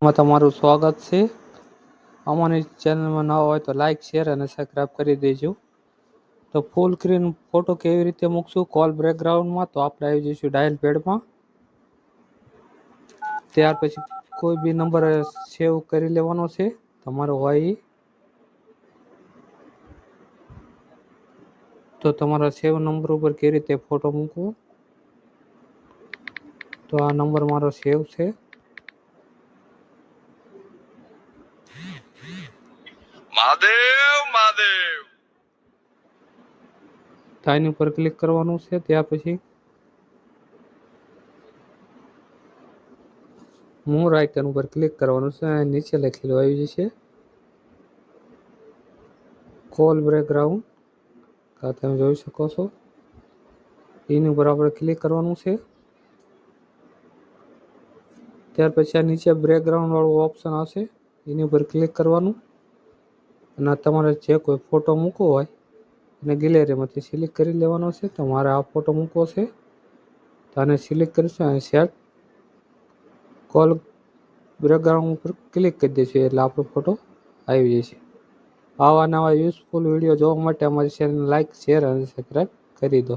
માં તમારું સ્વાગત છે। અમારી ચેનલમાં નવા હોય તો લાઈક શેર અને સબસ્ક્રાઈબ કરી દેજો। તો ફૂલ સ્ક્રીન ફોટો કેવી રીતે મૂકશું કોલ બેકગ્રાઉન્ડમાં, તો આપણે આવી જઈશું ડાયલ પેડમાં। ત્યાર પછી કોઈ બી નંબર સેવ કરી લેવાનો છે તમારો હોય ઈ। તો તમારા સેવ નંબર ઉપર કેવી રીતે ફોટો મૂકવો, તો આ નંબર મારો સેવ છે। મહાદેવ મહાદેવ તો એની ઉપર ક્લિક કરવાનું છે। ત્યાર પછી મોર આઇકન ઉપર ક્લિક કરવાનું છે। નીચે લખેલું આવી જશે કોલ બેકગ્રાઉન્ડ, આ તમે જોઈ શકો છો। એની ઉપર આપણે ક્લિક કરવાનું છે। ત્યાર પછી આ નીચે બેકગ્રાઉન્ડ વાળું ઓપ્શન આવશે, એની ઉપર ક્લિક કરવાનું અને તમારે જે કોઈ ફોટો મૂકવો હોય અને ગેલેરીમાંથી સિલેક્ટ કરી લેવાનો છે। તો મારે આ ફોટો મૂકવો છે તો આને સિલેક્ટ કરીશું અને સેટ કોલ બેકગ્રાઉન્ડ ઉપર ક્લિક કરી દઈશું એટલે આપણો ફોટો આવી જશે। આવા નવા યુઝફુલ વિડીયો જોવા માટે અમારી ચેનલ લાઈક શેર અને સબસ્ક્રાઈબ કરી દો।